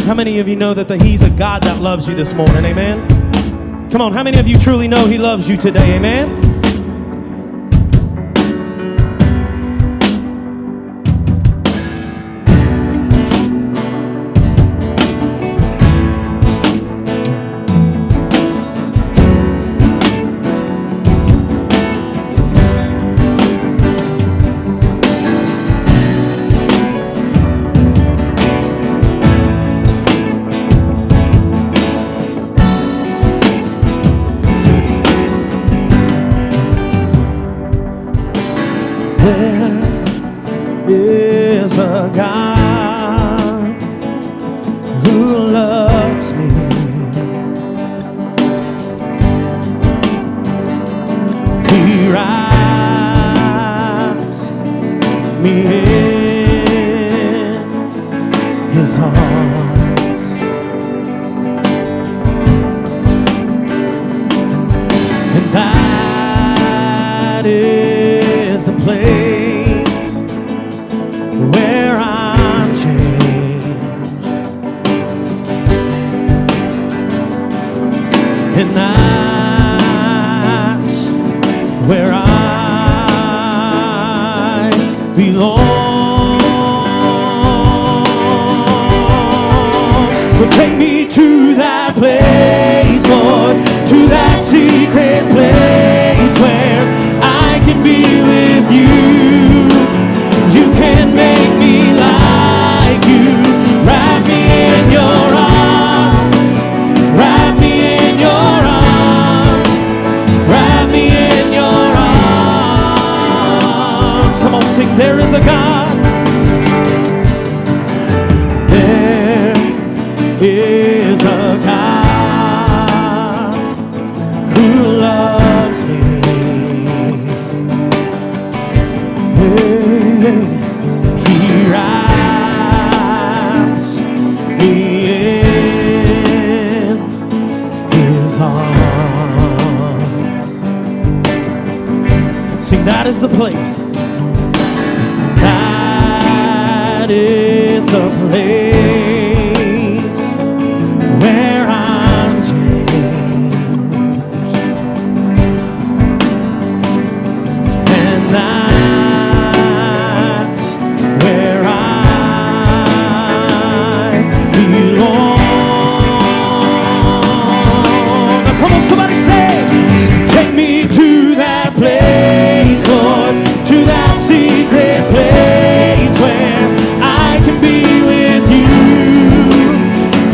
How many of you know that He's a God that loves you this morning? Amen. Come on, how many of you truly know He loves you today? Amen. There is a God who loves me. He wraps me in His arms, and that is the place where I'm changed, and that's where I belong. So take me to that place, Lord, to that secret place where I can be with you. You can make me like you. Wrap me in your arms. Wrap me in your arms. Wrap me in your arms. Come on, sing. There is a God. There is a God who loves me. He wraps me in His arms. Sing, that is the place. That is the place where I'm changed, and that's where I belong. Now come on, somebody say, take me to that place, Lord, to that secret place where I can be with you.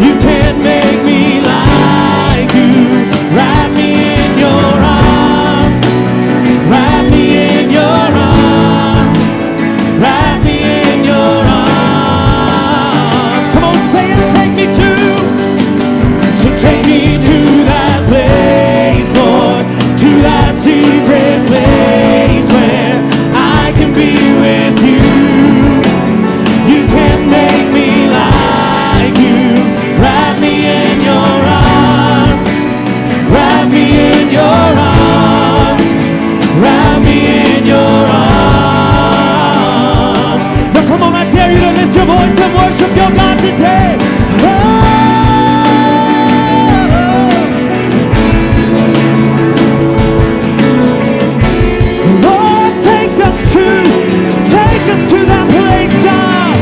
You can make me like you. Wrap me in your arms. Wrap me in your arms. Wrap me in your arms. Come on, say it. Take me to. So take me to that place, Lord, to that secret place where I can be with you. You can make me like you. Wrap me in your arms. Wrap me in your arms. Wrap me in your arms. Now come on, I dare you to lift your voice and worship your God today. Lord, take us to that place, God.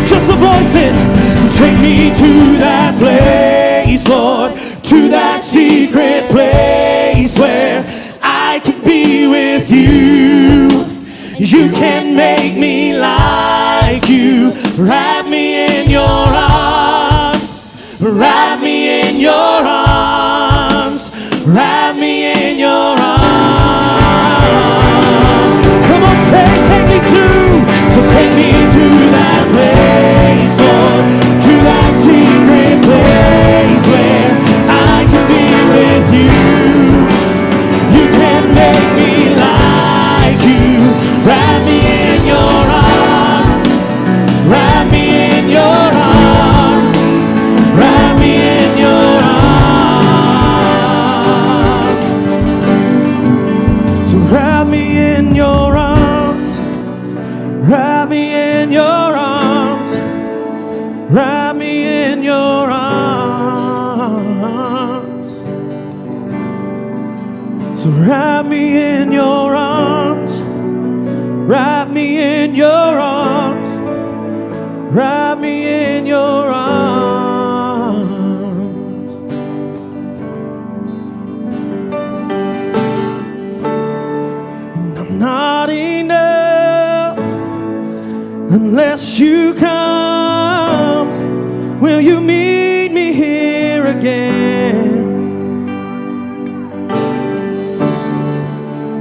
Just the voices. Take me to that place, Lord, to that secret place where I can be with you. You can make me like you. Wrap me in your arms. Wrap me in your arms. Wrap me in your arms. Come on, say, take me to. So take me to that place, Lord, to that secret place where I can be with you. You can make me like you. Wrap me in your arms. Wrap me in your arms. Wrap me in your arms. wrap me in your arms. So wrap me in your arms. Wrap me in your arms. Wrap me in your arms. And I'm not enough unless you come. Will you meet me here again?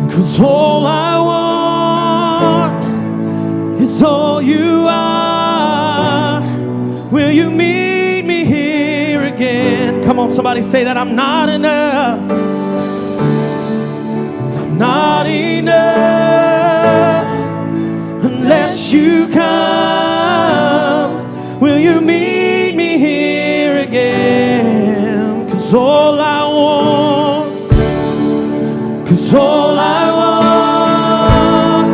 'Cause all I want is all you are. Will you meet me here again? Come on, somebody say that. I'm not enough. I'm not enough unless you come. Will you meet me here again? 'Cause all I want, 'cause all I want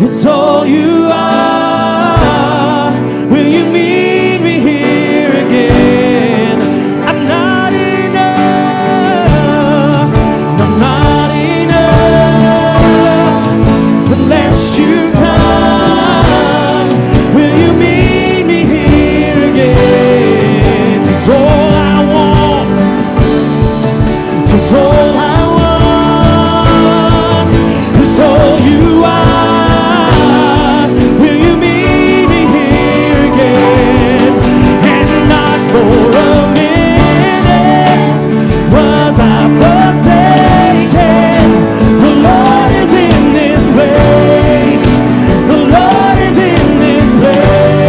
is all you are. Will you meet me here again? I'm not enough. I'm not enough unless you come. Will you meet me here again? 'Cause all I want, 'cause all I want is all you are. Will you meet me here again? And not for a minute was I forsaken. The Lord is in this place. The Lord is in this place.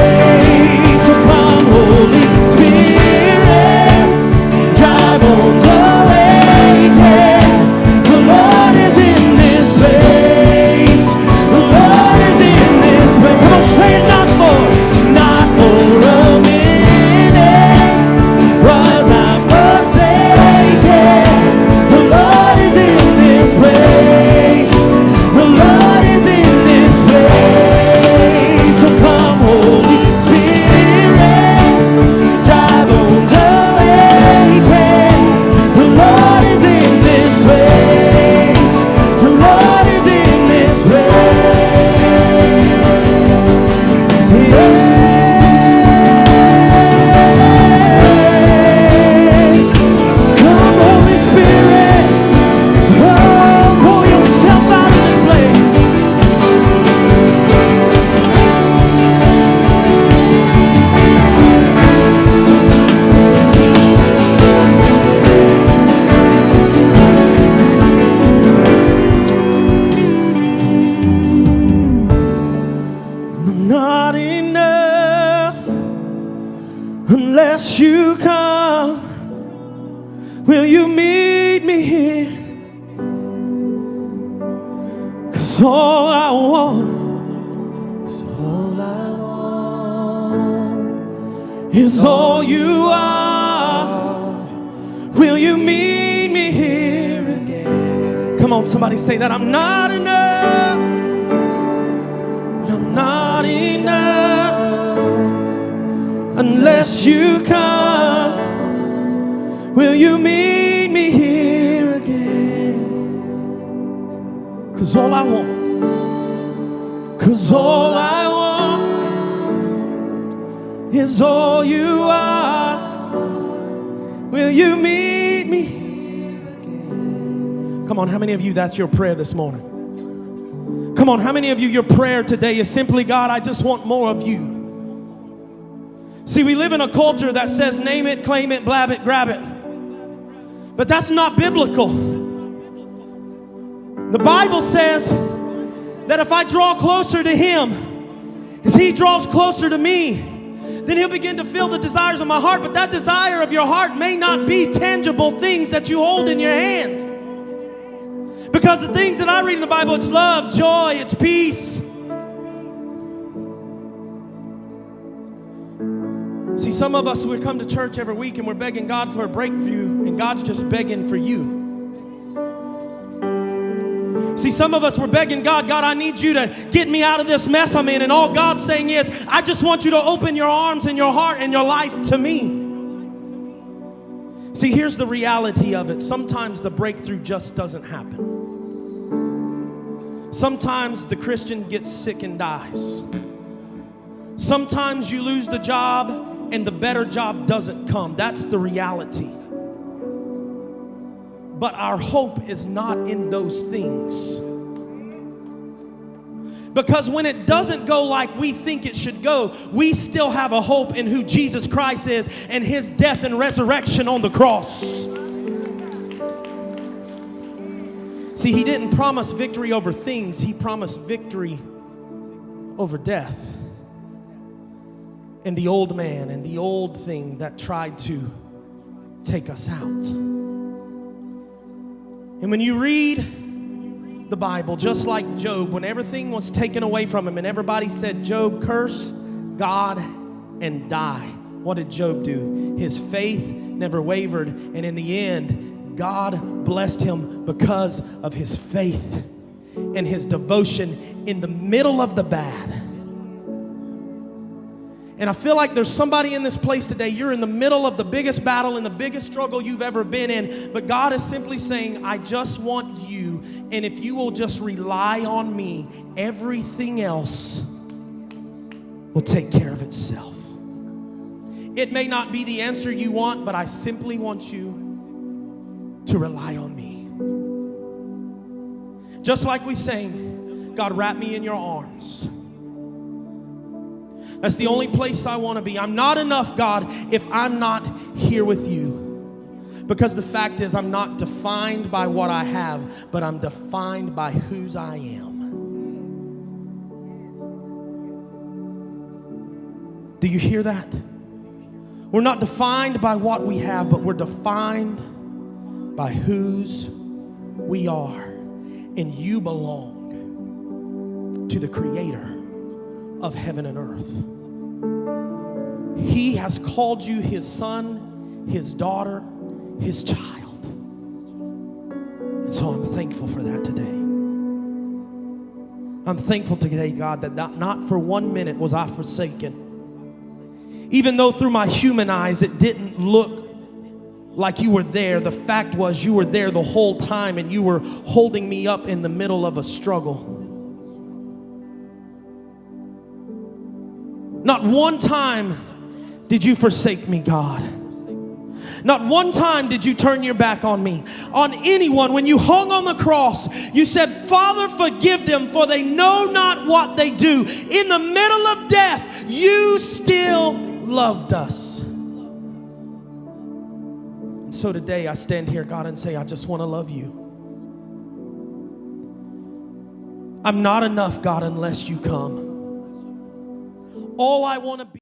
So come, Holy Spirit, drive on awaken. The Lord is in this place. The Lord is in this place. Come on, say it. Not for a minute was I forsaken. The Lord is in this place. The Lord is in this place. So come, Holy Spirit, drive on awaken. The Lord is in this place. The Lord is in this place. Yes. Come, Holy Spirit. Oh, pour yourself out in this place. I'm not enough unless you come. Will you meet me here? 'Cause all I want, 'cause all I want is all you are. Will you meet me here again? Come on, somebody say that. I'm not enough. I'm not enough unless you come. Will you meet me here again? 'Cause all I want, 'cause all I want is all you are. Will you meet me here again? Come on, how many of you, that's your prayer this morning? Come on, how many of you, your prayer today is simply, God, I just want more of you. See, we live in a culture that says name it, claim it, blab it, grab it. But that's not biblical. The Bible says that if I draw closer to Him, as He draws closer to me, then He'll begin to fill the desires of my heart. But that desire of your heart may not be tangible things that you hold in your hand. Because the things that I read in the Bible, it's love, joy, it's peace. See, some of us, we come to church every week and we're begging God for a breakthrough, and God's just begging for you. See, some of us were begging God, God, I need you to get me out of this mess I'm in. And all God's saying is, I just want you to open your arms and your heart and your life to me. See, here's the reality of it. Sometimes the breakthrough just doesn't happen. Sometimes the Christian gets sick and dies. Sometimes you lose the job and the better job doesn't come. That's the reality. But our hope is not in those things. Because when it doesn't go like we think it should go, we still have a hope in who Jesus Christ is and his death and resurrection on the cross. See, he didn't promise victory over things. He promised victory over death and the old man and the old thing that tried to take us out. And when you read the Bible, just like Job, when everything was taken away from him and everybody said, Job, curse God and die. What did Job do? His faith never wavered, and in the end, God blessed him because of his faith and his devotion in the middle of the bad. And I feel like there's somebody in this place today, you're in the middle of the biggest battle and the biggest struggle you've ever been in, but God is simply saying, I just want you, and if you will just rely on me, everything else will take care of itself. It may not be the answer you want, but I simply want you to rely on me. Just like we sang, God, wrap me in your arms. That's the only place I want to be. I'm not enough, God, if I'm not here with you. Because the fact is, I'm not defined by what I have, but I'm defined by whose I am. Do you hear that? We're not defined by what we have, but we're defined by whose we are. And you belong to the Creator of heaven and earth. He has called you his son, his daughter, his child. And so I'm thankful for that today. I'm thankful today, God, that not for 1 minute was I forsaken. Even though through my human eyes it didn't look like you were there, the fact was you were there the whole time and you were holding me up in the middle of a struggle. Not one time did you forsake me, God. Not one time did you turn your back on me, on anyone. When you hung on the cross, you said, Father, forgive them, for they know not what they do. In the middle of death, you still loved us. And so today I stand here, God, and say, I just want to love you. I'm not enough, God, unless you come. All I want to be